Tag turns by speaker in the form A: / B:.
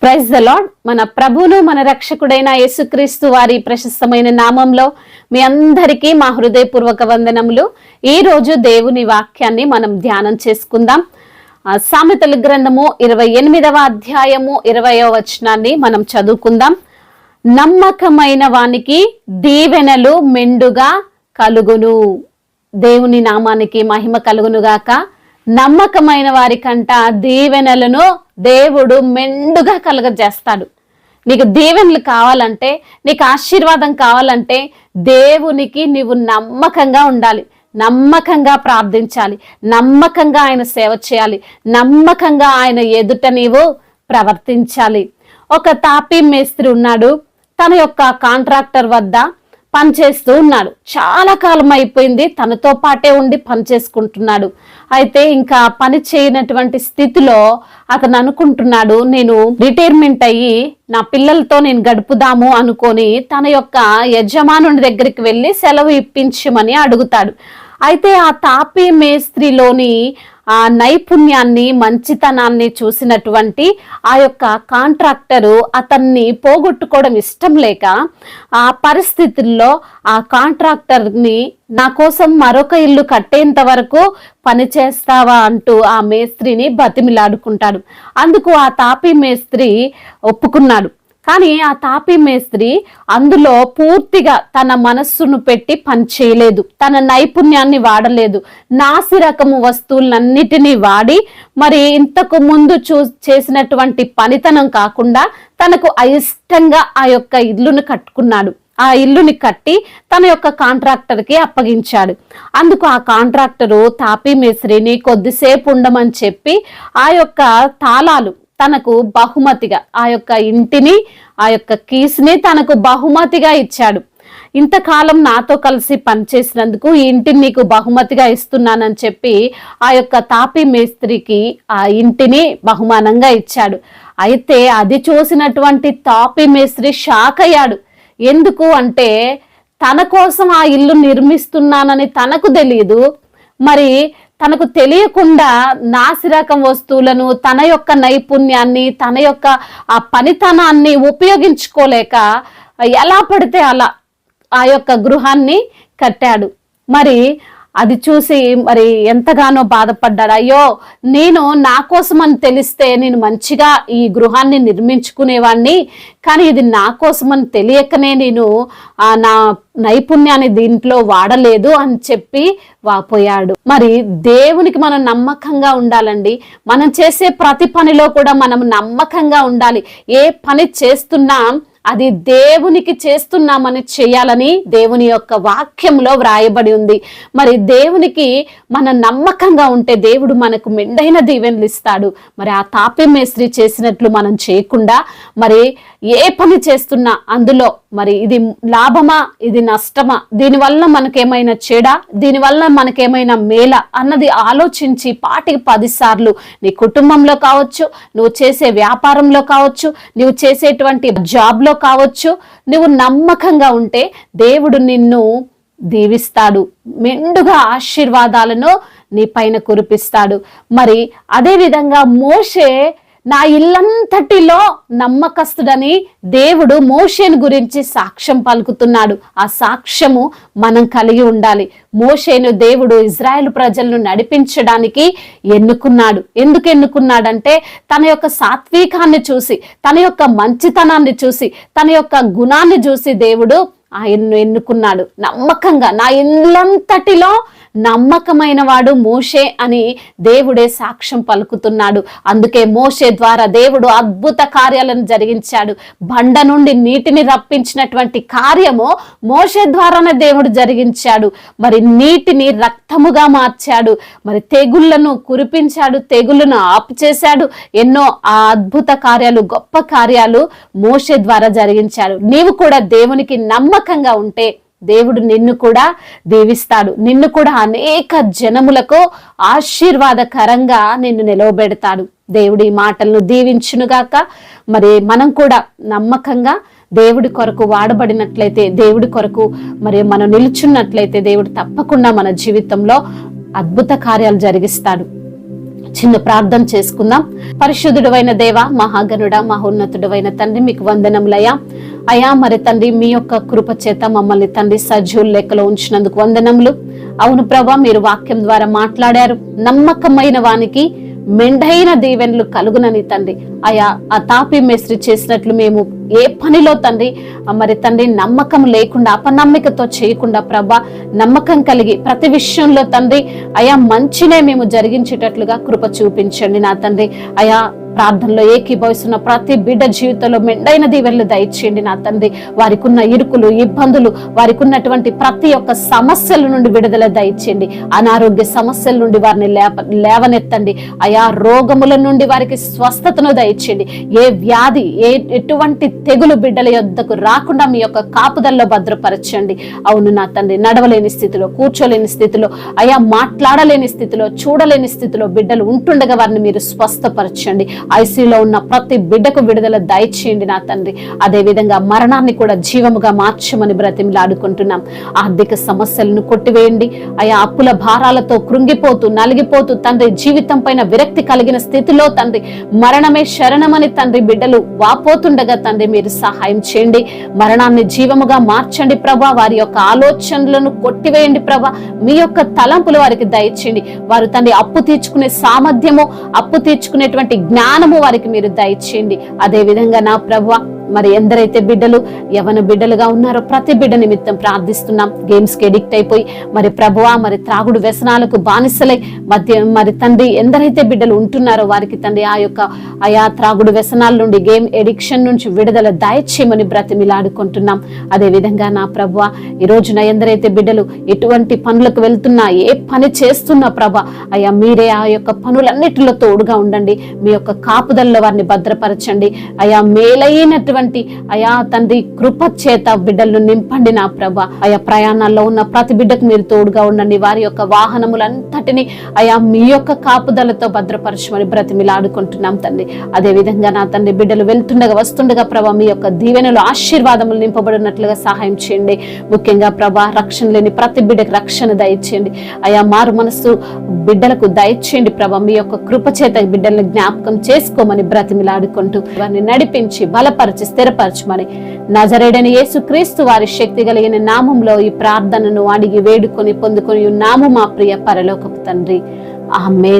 A: Praise the lord. మన ప్రభువును మన రక్షకుడైన యేసుక్రీస్తు వారి ప్రశస్తమైన నామంలో మీ అందరికీ మా హృదయపూర్వక వందనములు. ఈ రోజు దేవుని వాక్యాన్ని మనం ధ్యానం చేసుకుందాం. సామెతల గ్రంథము 28వ అధ్యాయము 20వ వచనాన్ని మనం చదువుకుందాం. నమ్మకమైన వానికి దీవెనలు మెండుగా కలుగును. దేవుని నామానికి మహిమ కలుగును గాక. నమ్మకమైన వారికంట దీవెనలను దేవుడు మెండుగా కలుగజేస్తాడు. నీకు దీవెనలు కావాలంటే, నీకు ఆశీర్వాదం కావాలంటే దేవునికి నీవు నమ్మకంగా ఉండాలి, నమ్మకంగా ప్రార్థించాలి, నమ్మకంగా ఆయన సేవ చేయాలి, నమ్మకంగా ఆయన ఎదుట నీవు ప్రవర్తించాలి. ఒక తాపీ మేస్త్రి ఉన్నాడు. తన యొక్క కాంట్రాక్టర్ వద్ద పనిచేస్తూ ఉన్నాడు. చాలా కాలం అయిపోయింది, తనతో పాటే ఉండి పని చేసుకుంటున్నాడు. అయితే ఇంకా పని చేయనటువంటి స్థితిలో అతను అనుకుంటున్నాడు, నేను రిటైర్మెంట్ అయ్యి నా పిల్లలతో నేను గడుపుదాము అనుకొని తన యొక్క యజమానుని దగ్గరికి వెళ్ళి సెలవు ఇప్పించమని అడుగుతాడు. అయితే ఆ తాపీ మేస్త్రిలోని ఆ నైపుణ్యాన్ని, మంచితనాన్ని చూసినటువంటి ఆ యొక్క కాంట్రాక్టరు అతన్ని పోగొట్టుకోవడం ఇష్టం లేక ఆ పరిస్థితుల్లో ఆ కాంట్రాక్టర్ని నా కోసం మరొక ఇల్లు కట్టేంత వరకు పని చేస్తావా అంటూ ఆ మేస్త్రిని బతిమిలాడుకుంటాడు. అందుకు ఆ తాపీ మేస్త్రి ఒప్పుకున్నాడు. కానీ ఆ తాపీ మేస్త్రి అందులో పూర్తిగా తన మనస్సును పెట్టి పని చేయలేదు, తన నైపుణ్యాన్ని వాడలేదు. నాసి రకము వస్తువులన్నిటినీ వాడి మరి ఇంతకు ముందు చేసినటువంటి పనితనం కాకుండా తనకు అయిష్టంగా ఆ యొక్క ఇల్లును కట్టుకున్నాడు. ఆ ఇల్లుని కట్టి తన యొక్క కాంట్రాక్టర్కి అప్పగించాడు. అందుకు ఆ కాంట్రాక్టరు తాపీ మేస్త్రిని కొద్దిసేపు ఉండమని చెప్పి ఆ యొక్క తాళాలు తనకు బహుమతిగా, ఆ యొక్క ఇంటిని, ఆ యొక్క కీస్ని తనకు బహుమతిగా ఇచ్చాడు. ఇంతకాలం నాతో కలిసి పనిచేసినందుకు ఈ ఇంటిని నీకు బహుమతిగా ఇస్తున్నానని చెప్పి ఆ యొక్క తాపీ మేస్త్రికి ఆ ఇంటిని బహుమానంగా ఇచ్చాడు. అయితే అది చూసినటువంటి తాపీ మేస్త్రి షాక్ అయ్యాడు. ఎందుకు అంటే తన కోసం ఆ ఇల్లు నిర్మిస్తున్నానని తనకు తెలియదు. మరి తనకు తెలియకుండా నాసిరకం వస్తువులను, తన యొక్క నైపుణ్యాన్ని, తన యొక్క ఆ పనితనాన్ని ఉపయోగించుకోలేక ఎలా పడితే అలా ఆ యొక్క గృహాన్ని కట్టాడు. మరి అది చూసి మరి ఎంతగానో బాధపడ్డాడు. అయ్యో, నేను నా కోసం అని తెలిస్తే నేను మంచిగా ఈ గృహాన్ని నిర్మించుకునేవాడిని, కానీ ఇది నా కోసం అని తెలియకనే నేను నా నైపుణ్యాన్ని దీంట్లో వాడలేదు అని చెప్పి వాపోయాడు. మరి దేవునికి మనం నమ్మకంగా ఉండాలండి. మనం చేసే ప్రతి పనిలో కూడా మనం నమ్మకంగా ఉండాలి. ఏ పని చేస్తున్నా అది దేవునికి చేస్తున్నామని చేయాలని దేవుని యొక్క వాక్యంలో వ్రాయబడి ఉంది. మరి దేవునికి మన నమ్మకంగా ఉంటే దేవుడు మనకు మెండైన దీవెనలు ఇస్తాడు. మరి ఆ తాపీ మేస్త్రి చేసినట్లు మనం చేయకుండా మరి ఏ పని చేస్తున్నా అందులో మరి ఇది లాభమా, ఇది నష్టమా, దీనివల్ల మనకేమైనా చెడా, దీనివల్ల మనకేమైనా మేలా అన్నది ఆలోచించి 10 సార్లు నీ కుటుంబంలో కావచ్చు, నువ్వు చేసే వ్యాపారంలో కావచ్చు, నువ్వు చేసేటువంటి జాబ్లో కావచ్చు, నువ్వు నమ్మకంగా ఉంటే దేవుడు నిన్ను దీవిస్తాడు, మెండుగా ఆశీర్వాదాలను నీ పైన కురిపిస్తాడు. మరి అదే విధంగా మోషే నా ఇల్లంతటిలో నమ్మకస్తుడని దేవుడు మోషేను గురించి సాక్ష్యం పలుకుతున్నాడు. ఆ సాక్ష్యము మనం కలిగి ఉండాలి. మోషేను దేవుడు ఇజ్రాయెల్ ప్రజలను నడిపించడానికి ఎన్నుకున్నాడు. ఎందుకు ఎన్నుకున్నాడంటే తన యొక్క సాత్వికాన్ని చూసి, తన యొక్క మంచితనాన్ని చూసి, తన యొక్క గుణాన్ని చూసి దేవుడు ఆయన్ను ఎన్నుకున్నాడు. నమ్మకంగా నా ఇల్లంతటిలో నమ్మకమైన వాడు మోషే అని దేవుడే సాక్ష్యం పలుకుతున్నాడు. అందుకే మోషే ద్వారా దేవుడు అద్భుత కార్యాలను జరిగించాడు. బండ నుండి నీటిని రప్పించినటువంటి కార్యము మోషే ద్వారానే దేవుడు జరిగించాడు. మరి నీటిని రక్తముగా మార్చాడు. మరి తెగుళ్లను కురిపించాడు, తెగుళ్లను ఆపు చేశాడు. ఎన్నో ఆ అద్భుత కార్యాలు, గొప్ప కార్యాలు మోషే ద్వారా జరిగించాడు. నీవు కూడా దేవునికి నమ్మకంగా ఉంటే దేవుడు నిన్ను కూడా దీవిస్తాడు. నిన్ను కూడా అనేక జనములకు ఆశీర్వాదకరంగా నిన్ను నిలవబెడతాడు. దేవుడి మాటలను దీవించునుగాక. మరి మనం కూడా నమ్మకంగా దేవుడి కొరకు వాడబడినట్లయితే, దేవుడి కొరకు మరి మనం నిలుచున్నట్లయితే దేవుడు తప్పకుండా మన జీవితంలో అద్భుత కార్యాలు జరిగిస్తాడు. చిన్న ప్రార్థన చేసుకుందాం. పరిశుద్ధుడైన దేవ, మహాగణుడ, మహోన్నతుడైన తండ్రి, మీకు వందనములయ్యా. అయా మరి తండ్రి, మీ యొక్క కృప చేత మమ్మల్ని తండ్రి సజీవుల లెక్కలో ఉంచినందుకు వందనములు. అవును ప్రభా, మీరు వాక్యం ద్వారా మాట్లాడారు. నమ్మకమైన వానికి మెండైన దీవెనలు కలుగునని తండ్రి. అయా ఆ తాపి మేస్త్రి చేసినట్లు మేము ఏ పనిలో తండ్రి మరి తండ్రి నమ్మకం లేకుండా, అపనమ్మికతో చేయకుండా ప్రభా, నమ్మకం కలిగి ప్రతి విషయంలో తండ్రి అయా మంచినే మేము జరిగించేటట్లుగా కృప చూపించండి నా తండ్రి. అయా ప్రార్థనలో ఏకీభవిస్తున్న ప్రతి బిడ్డ జీవితంలో మెండైన దీవెనలు దయచేయండి నా తండ్రి. వారికి ఉన్న ఇరుకులు, ఇబ్బందులు, వారికి ఉన్నటువంటి ప్రతి ఒక్క సమస్యల నుండి విడుదల దయచేయండి. అనారోగ్య సమస్యల నుండి వారిని లేవనెత్తండి. అయా రోగముల నుండి వారికి స్వస్థతను దయచేయండి. ఏ వ్యాధి, ఎటువంటి తెగులు బిడ్డల యొద్దకు రాకుండా మీ యొక్క కాపుదల్లో భద్రపరచండి. అవును నా తండ్రి, నడవలేని స్థితిలో, కూర్చోలేని స్థితిలో, అయా మాట్లాడలేని స్థితిలో, చూడలేని స్థితిలో బిడ్డలు ఉంటుండగా వారిని మీరు స్వస్థపరచండి. ఐసీలో ఉన్న ప్రతి బిడ్డకు విడుదల దయచేయండి నా తండ్రి. అదే విధంగా మరణాన్ని కూడా జీవముగా మార్చమని బ్రతిమలాడుకుంటున్నాం. ఆర్థిక సమస్యలను కొట్టివేయండి. అయా అప్పుల భారాలతో కృంగిపోతూ, నలిగిపోతూ తండ్రి, జీవితం పైన విరక్తి కలిగిన స్థితిలో తండ్రి, మరణమే శరణమని తండ్రి బిడ్డలు వాపోతుండగా తండ్రి మీరు సహాయం చేయండి. మరణాన్ని జీవముగా మార్చండి ప్రభా. వారి యొక్క ఆలోచనలను కొట్టివేయండి ప్రభా. మీ యొక్క తలంపులు వారికి దయచేయండి. వారు తండ్రి అప్పు తీర్చుకునే సామర్థ్యము, అప్పు తీర్చుకునేటువంటి జ్ఞానము వారికి మీరు దయచేయండి. అదే విధంగా నా ప్రభువా, మరి ఎందరైతే బిడ్డలు యవన బిడ్డలుగా ఉన్నారో ప్రతి బిడ్డ నిమిత్తం ప్రార్థిస్తున్నాం. గేమ్స్ కి ఎడిక్ట్ అయిపోయి మరి ప్రభువా, మరి త్రాగుడు వ్యసనాలకు బానిసలై మరి తండ్రి ఎందరైతే బిడ్డలు ఉంటున్నారో వారికి తండ్రి ఆయా త్రాగుడు వ్యసనాల నుండి, గేమ్ ఎడిక్షన్ నుంచి విడుదల దయచేయమని బ్రతిమిలాడుకుంటున్నాం. అదే విధంగా నా ప్రభువా, ఈ రోజున ఎందరైతే బిడ్డలు ఎటువంటి పనులకు వెళ్తున్నా, ఏ పని చేస్తున్నా ప్రభా, అయ్యా మీరే ఆ యొక్క పనులన్నిటిలో తోడుగా ఉండండి. మీ యొక్క కాపుదల్లో వారిని భద్రపరచండి. అయా మేలైనటువంటి అయా తండ్రి కృప చేత బిడ్డలను నింపండి నా ప్రభా. అయా ప్రయాణాల్లో ఉన్న ప్రతి బిడ్డకు మీరు తోడుగా ఉండండి. వారి యొక్క వాహనములంతటిని అయా మీ యొక్క కాపుదలతో భద్రపరచమని బ్రతిమిలాడుకుంటున్నాం తండ్రి. అదే విధంగా నా తండ్రి బిడ్డలు వెళ్తుండగా వస్తుండగా ప్రభా, మీ యొక్క దీవెనలు, ఆశీర్వాదములు నింపబడినట్లుగా సహాయం చేయండి. ముఖ్యంగా ప్రభా, రక్షణ లేని ప్రతి బిడ్డకు రక్షణ దయచేయండి. అయా మారు మనసు బిడ్డలకు దయచేయండి ప్రభా. మీ యొక్క కృప చేత బిడ్డలను జ్ఞాపకం చేసుకోమని బ్రతిమిలాడుకుంటూ వారిని నడిపించి బలపరిచి స్థిరపరచమని నజరేయుడైన యేసుక్రీస్తు వారి శక్తి కలిగిన నామంలో ఈ ప్రార్థనను అడిగి వేడుకొని పొందుకొని ఉన్నాము మా ప్రియ పరలోకపు తండ్రి. ఆమేన్.